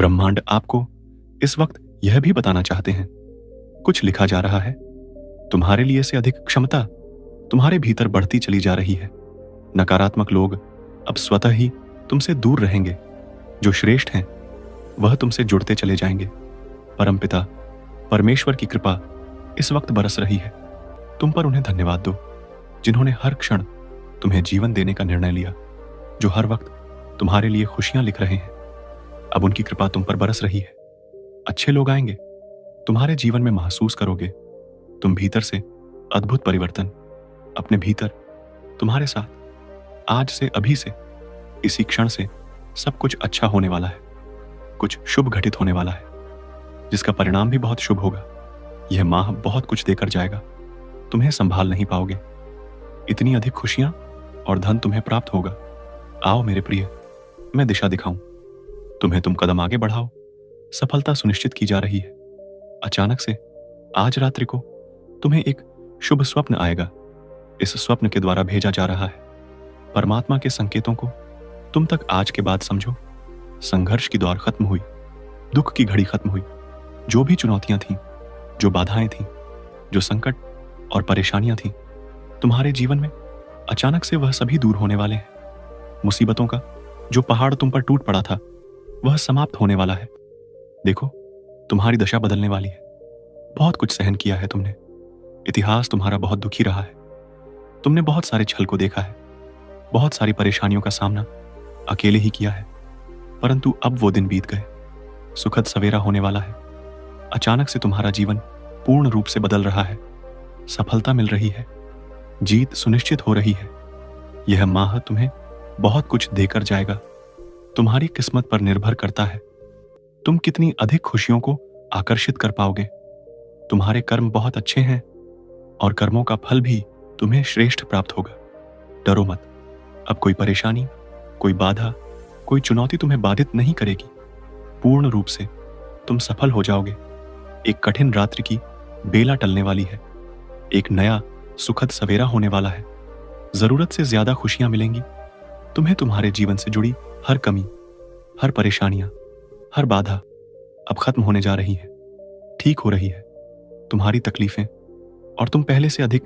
ब्रह्मांड आपको इस वक्त यह भी बताना चाहते हैं, कुछ लिखा जा रहा है। तुम्हारे लिए से अधिक क्षमता तुम्हारे भीतर बढ़ती चली जा रही है। नकारात्मक लोग अब स्वतः ही तुमसे दूर रहेंगे। जो श्रेष्ठ हैं वह तुमसे जुड़ते चले जाएंगे। परमपिता परमेश्वर की कृपा इस वक्त बरस रही है। तुम पर उन्हें धन्यवाद दो, जिन्होंने हर क्षण तुम्हें जीवन देने का निर्णय लिया, जो हर वक्त तुम्हारे लिए खुशियां लिख रहे हैं। अब उनकी कृपा तुम पर बरस रही है। अच्छे लोग आएंगे, तुम्हारे जीवन में महसूस करोगे तुम भीतर से अद्भुत परिवर्तन। अपने भीतर तुम्हारे साथ आज से, अभी से, इसी क्षण से सब कुछ अच्छा होने वाला है। कुछ शुभ घटित होने वाला है, जिसका परिणाम भी बहुत शुभ होगा। यह माह बहुत कुछ देकर जाएगा, तुम्हें संभाल नहीं पाओगे। इतनी अधिक खुशियां और धन तुम्हें प्राप्त होगा। आओ मेरे प्रिय, मैं दिशा दिखाऊं तुम्हें। तुम कदम आगे बढ़ाओ, सफलता सुनिश्चित की जा रही है। अचानक से आज रात्रि को तुम्हें एक शुभ स्वप्न आएगा। इस स्वप्न के द्वारा भेजा जा रहा है परमात्मा के संकेतों को तुम तक आज के बाद समझो। संघर्ष की दौर खत्म हुई, दुख की घड़ी खत्म हुई। जो भी चुनौतियां थीं, जो बाधाएं थीं, जो संकट और परेशानियां थीं तुम्हारे जीवन में, अचानक से वह सभी दूर होने वाले हैं। मुसीबतों का जो पहाड़ तुम पर टूट पड़ा था वह समाप्त होने वाला है। देखो, तुम्हारी दशा बदलने वाली है। बहुत कुछ सहन किया है तुमने। इतिहास तुम्हारा बहुत दुखी रहा है। तुमने बहुत सारे छल को देखा है, बहुत सारी परेशानियों का सामना अकेले ही किया है। परंतु अब वो दिन बीत गए। सुखद सवेरा होने वाला है। अचानक से तुम्हारा जीवन पूर्ण रूप से बदल रहा है। सफलता मिल रही है, जीत सुनिश्चित हो रही है। यह माह तुम्हें बहुत कुछ देकर जाएगा। तुम्हारी किस्मत पर निर्भर करता है तुम कितनी अधिक खुशियों को आकर्षित कर पाओगे। तुम्हारे कर्म बहुत अच्छे हैं और कर्मों का फल भी तुम्हें श्रेष्ठ प्राप्त होगा। डरो मत। अब कोई परेशानी, कोई बाधा, कोई चुनौती तुम्हें बाधित नहीं करेगी। पूर्ण रूप से तुम सफल हो जाओगे। एक कठिन रात्रि की बेला टलने वाली है। एक नया सुखद सवेरा होने वाला है। जरूरत से ज्यादा खुशियां मिलेंगी तुम्हें। तुम्हारे जीवन से जुड़ी हर कमी, हर परेशानियां, हर बाधा अब खत्म होने जा रही है, ठीक हो रही है। तुम्हारी तकलीफें और तुम पहले से अधिक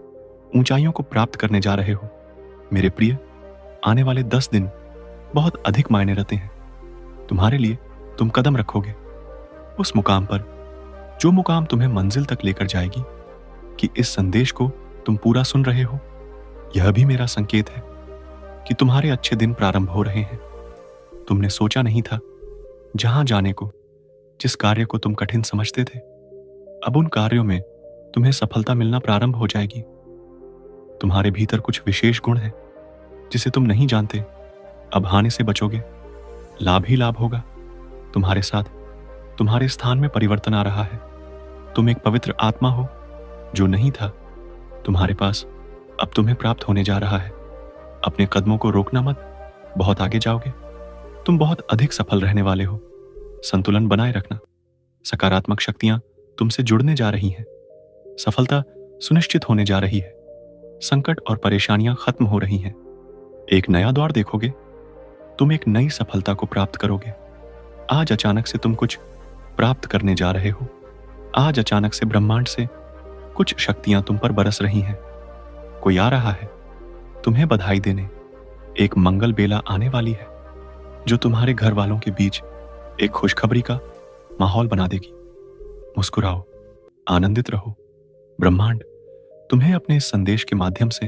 ऊंचाइयों को प्राप्त करने जा रहे हो। मेरे प्रिय, आने वाले 10 दिन बहुत अधिक मायने रखते हैं तुम्हारे लिए। तुम कदम रखोगे उस मुकाम पर, जो मुकाम तुम्हें मंजिल तक लेकर जाएगी। कि इस संदेश को तुम पूरा सुन रहे हो, यह भी मेरा संकेत है कि तुम्हारे अच्छे दिन प्रारंभ हो रहे हैं। तुमने सोचा नहीं था जहां जाने को, जिस कार्य को तुम कठिन समझते थे, अब उन कार्यों में तुम्हें सफलता मिलना प्रारंभ हो जाएगी। तुम्हारे भीतर कुछ विशेष गुण है जिसे तुम नहीं जानते। अब हानि से बचोगे, लाभ ही लाभ होगा। तुम्हारे साथ तुम्हारे स्थान में परिवर्तन आ रहा है। तुम एक पवित्र आत्मा हो, जो नहीं था तुम्हारे पास, अब तुम्हें प्राप्त होने जा रहा है। अपने कदमों को रोकना मत, बहुत आगे जाओगे। तुम बहुत अधिक सफल रहने वाले हो। संतुलन बनाए रखना। सकारात्मक शक्तियां तुमसे जुड़ने जा रही हैं। सफलता सुनिश्चित होने जा रही है। संकट और परेशानियां खत्म हो रही हैं। एक नया द्वार देखोगे। तुम एक नई सफलता को प्राप्त करोगे। आज अचानक से तुम कुछ प्राप्त करने जा रहे हो। आज अचानक से ब्रह्मांड से कुछ शक्तियां तुम पर बरस रही हैं। कोई आ रहा है तुम्हें बधाई देने। एक मंगल बेला आने वाली है, जो तुम्हारे घर वालों के बीच एक खुशखबरी का माहौल बना देगी। मुस्कुराओ, आनंदित रहो। ब्रह्मांड तुम्हें अपने इस संदेश के माध्यम से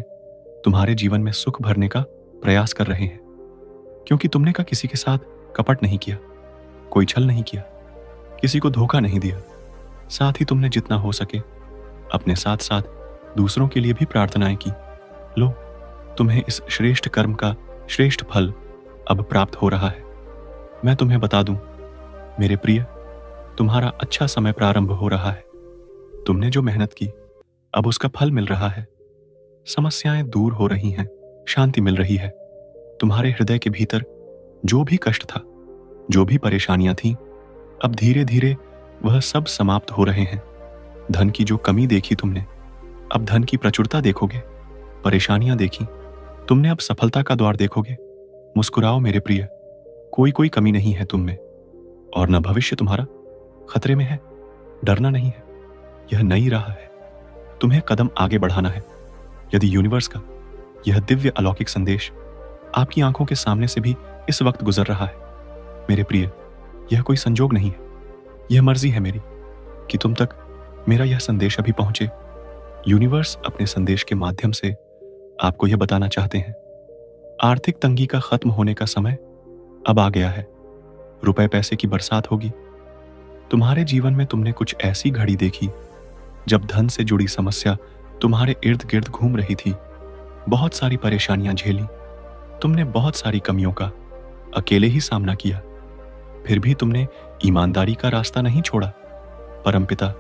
तुम्हारे जीवन में सुख भरने का प्रयास कर रहे हैं, क्योंकि तुमने का किसी के साथ कपट नहीं किया, कोई छल नहीं किया, किसी को धोखा नहीं दिया। साथ ही तुमने जितना हो सके अपने साथ साथ दूसरों के लिए भी प्रार्थनाएं की। लो, तुम्हें इस श्रेष्ठ कर्म का श्रेष्ठ फल अब प्राप्त हो रहा है। मैं तुम्हें बता दूं, मेरे प्रिय, तुम्हारा अच्छा समय प्रारंभ हो रहा है। तुमने जो मेहनत की, अब उसका फल मिल रहा है। समस्याएं दूर हो रही हैं, शांति मिल रही है। तुम्हारे हृदय के भीतर जो भी कष्ट था, जो भी परेशानियां थीं, अब धीरे धीरे वह सब समाप्त हो रहे हैं। धन की जो कमी देखी तुमने, अब धन की प्रचुरता देखोगे। परेशानियां देखी, तुमने अब सफलता का द्वार देखोगे। मुस्कुराओ मेरे प्रिय, कोई कमी नहीं है तुम में। और न भविष्य तुम्हारा खतरे में है। डरना नहीं है, यह नई राह है, तुम्हें कदम आगे बढ़ाना है। यदि यूनिवर्स का यह दिव्य अलौकिक संदेश आपकी आंखों के सामने से भी इस वक्त गुजर रहा है, मेरे प्रिय, यह कोई संजोग नहीं है, यह मर्जी है मेरी कि तुम तक मेरा यह संदेश अभी पहुंचे। यूनिवर्स अपने संदेश के माध्यम से आपको यह बताना चाहते हैं, आर्थिक तंगी का खत्म होने का समय अब आ गया है। रुपए पैसे की बरसात होगी। तुम्हारे जीवन में तुमने कुछ ऐसी घड़ी देखी जब धन से जुड़ी समस्या तुम्हारे इर्द गिर्द घूम रही थी। बहुत सारी परेशानियां झेली, तुमने बहुत सारी कमियों का अकेले ही सामना किया, फिर भी तुमने ईमानदारी का रास्ता नहीं छोड़ा। परमपिता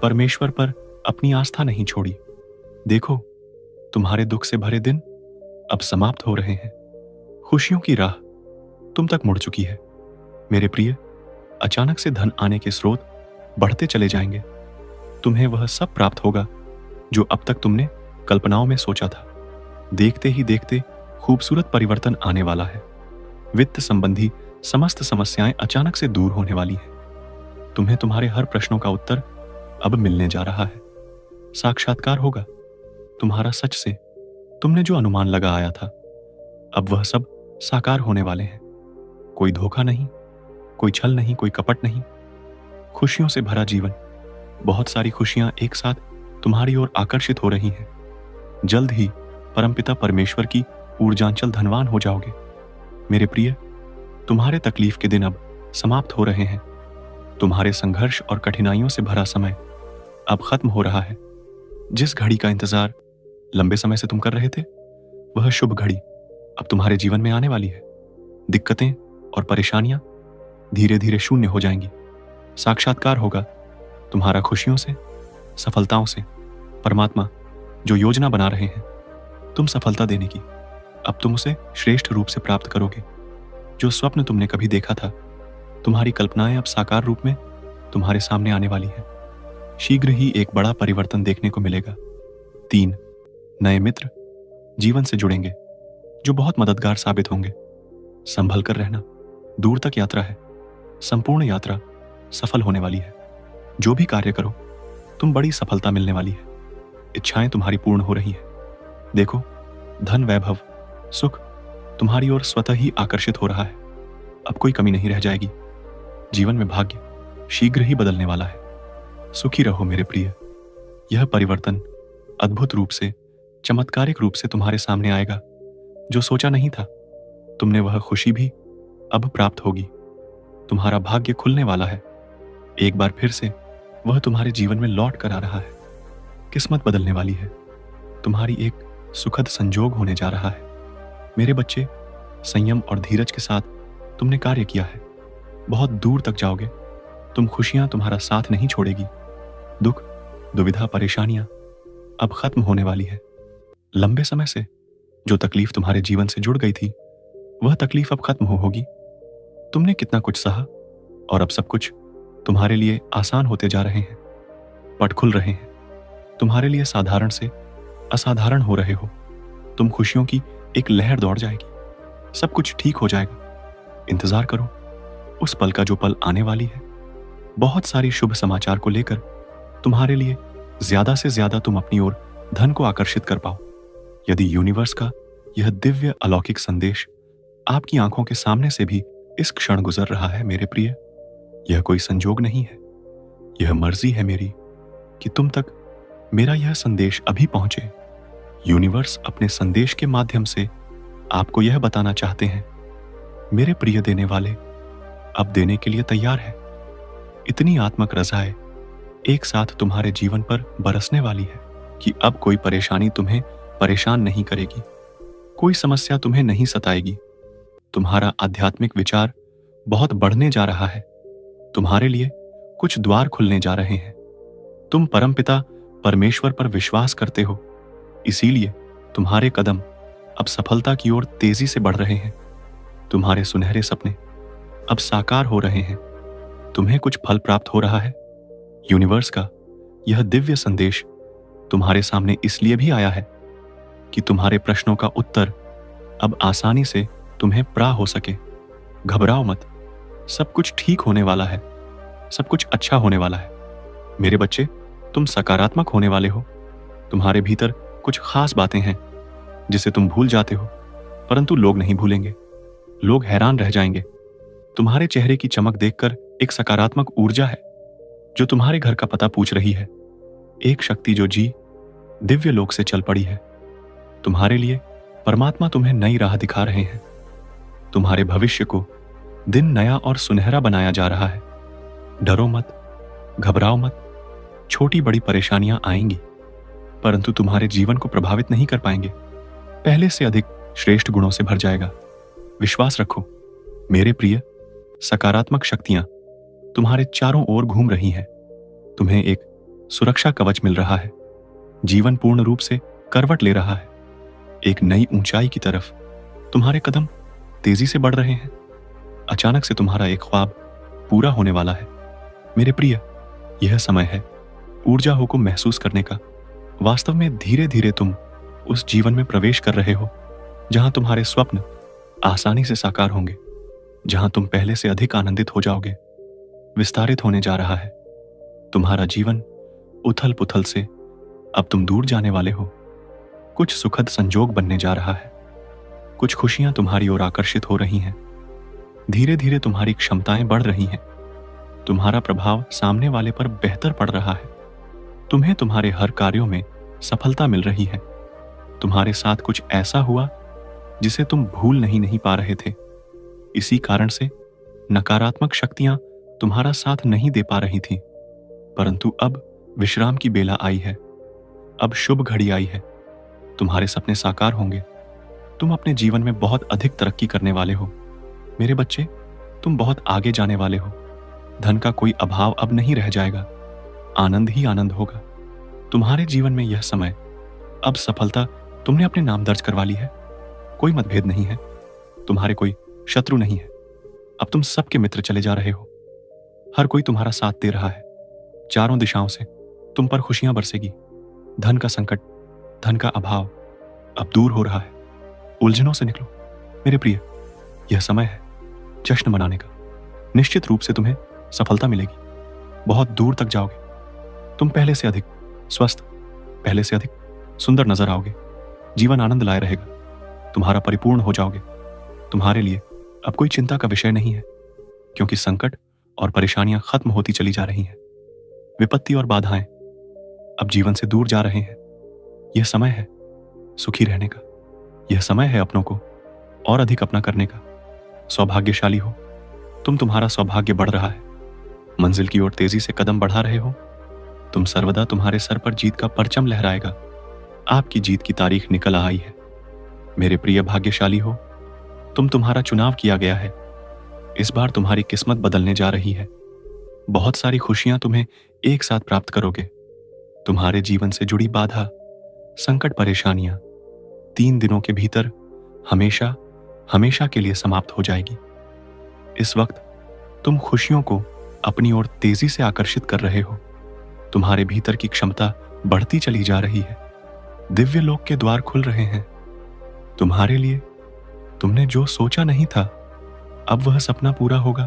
परमेश्वर पर अपनी आस्था नहीं छोड़ी। देखो, तुम्हारे दुख से भरे दिन अब समाप्त हो रहे हैं। खुशियों की राह तुम तक मुड़ चुकी है। मेरे प्रिय, अचानक से धन आने के स्रोत बढ़ते चले जाएंगे। तुम्हें वह सब प्राप्त होगा जो अब तक तुमने कल्पनाओं में सोचा था। देखते ही देखते खूबसूरत परिवर्तन आने वाला है। वित्त संबंधी समस्त समस्याएं अचानक से दूर होने वाली हैं। तुम्हें तुम्हारे हर प्रश्नों का उत्तर अब मिलने जा रहा है। साक्षात्कार होगा तुम्हारा सच से। तुमने जो अनुमान लगाया था, अब वह सब साकार होने वाले हैं। कोई धोखा नहीं, कोई छल नहीं, कोई कपट नहीं। खुशियों से भरा जीवन, बहुत सारी खुशियां एक साथ तुम्हारी ओर आकर्षित हो रही हैं। जल्द ही परमपिता परमेश्वर की ऊर्जांचल धनवान हो जाओगे। मेरे प्रिय, तुम्हारे तकलीफ के दिन अब समाप्त हो रहे हैं। तुम्हारे संघर्ष और कठिनाइयों से भरा समय अब खत्म हो रहा है। जिस घड़ी का इंतजार लंबे समय से तुम कर रहे थे, वह शुभ घड़ी अब तुम्हारे जीवन में आने वाली है। दिक्कतें और परेशानियां धीरे धीरे शून्य हो जाएंगी। साक्षात्कार होगा तुम्हारा खुशियों से, सफलताओं से। परमात्मा जो योजना बना रहे हैं तुम सफलता देने की, अब तुम उसे श्रेष्ठ रूप से प्राप्त करोगे। जो स्वप्न तुमने कभी देखा था, तुम्हारी कल्पनाएं अब साकार रूप में तुम्हारे सामने आने वाली है। शीघ्र ही एक बड़ा परिवर्तन देखने को मिलेगा। 3 नए मित्र जीवन से जुड़ेंगे जो बहुत मददगार साबित होंगे। संभल कर रहना, दूर तक यात्रा है। संपूर्ण यात्रा सफल होने वाली है। जो भी कार्य करो, तुम बड़ी सफलता मिलने वाली है। इच्छाएं तुम्हारी पूर्ण हो रही है। देखो, धन, वैभव, सुख तुम्हारी ओर स्वतः ही आकर्षित हो रहा है। अब कोई कमी नहीं रह जाएगी। जीवन में भाग्य शीघ्र ही बदलने वाला है। सुखी रहो मेरे प्रिय। यह परिवर्तन अद्भुत रूप से, चमत्कारिक रूप से तुम्हारे सामने आएगा। जो सोचा नहीं था, तुमने वह खुशी भी अब प्राप्त होगी। तुम्हारा भाग्य खुलने वाला है। एक बार फिर से वह तुम्हारे जीवन में लौट कर आ रहा है। किस्मत बदलने वाली है। तुम्हारी एक सुखद संजोग होने जा रहा है। मेरे बच्चे, संयम और धीरज के साथ तुमने कार्य किया है। बहुत दूर तक जाओगे। तुम खुशियां तुम्हारा साथ नहीं छोड़ेगी। दुख, दुविधा, परेशानियां अब खत्म होने वाली है। लंबे समय से जो तकलीफ तुम्हारे जीवन से जुड़ गई थी, वह तकलीफ अब खत्म होगी। तुमने कितना कुछ सहा और अब सब कुछ तुम्हारे लिए आसान होते जा रहे हैं। पट खुल रहे हैं। तुम्हारे लिए साधारण से असाधारण हो रहे हो। तुम खुशियों की एक लहर दौड़ जाएगी। सब कुछ ठीक हो जाएगा। इंतजार करो उस पल का जो पल आने वाली है। बहुत सारी शुभ समाचार को लेकर तुम्हारे लिए ज्यादा से ज्यादा तुम अपनी ओर धन को आकर्षित कर पाओ। यदि यूनिवर्स का यह दिव्य अलौकिक संदेश आपकी आंखों के सामने से भी इस क्षण गुजर रहा है, मेरे प्रिय, यह कोई संजोग नहीं है। यह मर्जी है मेरी कि तुम तक मेरा यह संदेश अभी पहुंचे। यूनिवर्स अपने संदेश के माध्यम से आपको यह बताना चाहते हैं, मेरे प्रिय देने वाले अब देने के लिए तैयार है। इतनी आत्मक रज़ाएं एक साथ तुम्हारे जीवन पर बरसने वाली है कि अब कोई परेशानी तुम्हें परेशान नहीं करेगी। कोई समस्या तुम्हें नहीं सताएगी। तुम्हारा आध्यात्मिक विचार बहुत बढ़ने जा रहा है। तुम्हारे लिए कुछ द्वार खुलने जा रहे हैं। तुम परमपिता परमेश्वर पर विश्वास करते हो, इसीलिए तुम्हारे कदम अब सफलता की ओर तेजी से बढ़ रहे हैं। तुम्हारे सुनहरे सपने अब साकार हो रहे हैं। तुम्हें कुछ फल प्राप्त हो रहा है। यूनिवर्स का यह दिव्य संदेश तुम्हारे सामने इसलिए भी आया है कि तुम्हारे प्रश्नों का उत्तर अब आसानी से तुम्हें प्रा हो सके। घबराओ मत। सब कुछ ठीक होने वाला है, सब कुछ अच्छा होने वाला है। मेरे बच्चे, तुम सकारात्मक होने वाले हो। तुम्हारे भीतर कुछ खास बातें हैं जिसे तुम भूल जाते हो, परंतु लोग नहीं भूलेंगे। लोग हैरान रह जाएंगे। तुम्हारे चेहरे की चमक देखकर एक सकारात्मक ऊर्जा है जो तुम्हारे घर का पता पूछ रही है। एक शक्ति जो दिव्य लोक से चल पड़ी है। तुम्हारे लिए परमात्मा तुम्हें नई राह दिखा रहे हैं। तुम्हारे भविष्य को दिन नया और सुनहरा बनाया जा रहा है। डरो मत, घबराओ मत। छोटी बड़ी परेशानियां आएंगी, परंतु तुम्हारे जीवन को प्रभावित नहीं कर पाएंगे। पहले से अधिक श्रेष्ठ गुणों से भर जाएगा। विश्वास रखो मेरे प्रिय। सकारात्मक शक्तियां तुम्हारे चारों ओर घूम रही हैं। तुम्हें एक सुरक्षा कवच मिल रहा है। जीवन पूर्ण रूप से करवट ले रहा है। एक नई ऊंचाई की तरफ तुम्हारे कदम तेजी से बढ़ रहे हैं। अचानक से तुम्हारा एक ख्वाब पूरा होने वाला है। मेरे प्रिय, यह समय है ऊर्जा को महसूस करने का। वास्तव में धीरे धीरे तुम उस जीवन में प्रवेश कर रहे हो जहां तुम्हारे स्वप्न आसानी से साकार होंगे, जहां तुम पहले से अधिक आनंदित हो जाओगे। विस्तारित होने जा रहा है तुम्हारा जीवन। उथल पुथल से अब तुम दूर जाने वाले हो। कुछ सुखद संजोग बनने जा रहा है। कुछ खुशियां तुम्हारी ओर आकर्षित हो रही हैं। धीरे धीरे तुम्हारी क्षमताएं बढ़ रही हैं। तुम्हारा प्रभाव सामने वाले पर बेहतर पड़ रहा है। तुम्हें तुम्हारे हर कार्यों में सफलता मिल रही है। तुम्हारे साथ कुछ ऐसा हुआ जिसे तुम भूल नहीं पा रहे थे। इसी कारण से नकारात्मक शक्तियां तुम्हारा साथ नहीं दे पा रही थी, परंतु अब विश्राम की बेला आई है। अब शुभ घड़ी आई है। तुम्हारे सपने साकार होंगे। तुम अपने जीवन में बहुत अधिक तरक्की करने वाले हो। मेरे बच्चे, तुम बहुत आगे जाने वाले हो। धन का कोई अभाव अब नहीं रह जाएगा। आनंद ही आनंद होगा। तुम्हारे जीवन में यह समय, अब सफलता तुमने अपने नाम दर्ज करवा ली है। कोई मतभेद नहीं है। तुम्हारे कोई शत्रु नहीं है। अब तुम सबके मित्र चले जा रहे हो। हर कोई तुम्हारा साथ दे रहा है। चारों दिशाओं से तुम पर खुशियां बरसेगी। धन का संकट, धन का अभाव अब दूर हो रहा है। उलझनों से निकलो मेरे प्रिय। यह समय है जश्न मनाने का। निश्चित रूप से तुम्हें सफलता मिलेगी। बहुत दूर तक जाओगे। तुम पहले से अधिक स्वस्थ, पहले से अधिक सुंदर नजर आओगे। जीवन आनंद लाए रहेगा। तुम्हारा परिपूर्ण हो जाओगे। तुम्हारे लिए अब कोई चिंता का विषय नहीं है, क्योंकि संकट और परेशानियां खत्म होती चली जा रही हैं। विपत्ति और बाधाएं अब जीवन से दूर जा रहे हैं। यह समय है सुखी रहने का। यह समय है अपनों को और अधिक अपना करने का। सौभाग्यशाली हो तुम। तुम्हारा सौभाग्य बढ़ रहा है। मंजिल की ओर तेजी से कदम बढ़ा रहे हो तुम। सर्वदा तुम्हारे सर पर जीत का परचम लहराएगा। आपकी जीत की तारीख निकल आई है। मेरे प्रिय भाग्यशाली हो तुम। तुम्हारा चुनाव किया गया है। इस बार तुम्हारी किस्मत बदलने जा रही है। बहुत सारी खुशियां तुम्हें एक साथ प्राप्त करोगे। तुम्हारे जीवन से जुड़ी बाधा, संकट, परेशानियां 3 दिनों के भीतर हमेशा हमेशा के लिए समाप्त हो जाएगी। इस वक्त तुम खुशियों को अपनी ओर तेजी से आकर्षित कर रहे हो। तुम्हारे भीतर की क्षमता बढ़ती चली जा रही है। दिव्य लोक के द्वार खुल रहे हैं तुम्हारे लिए। तुमने जो सोचा नहीं था, अब वह सपना पूरा होगा।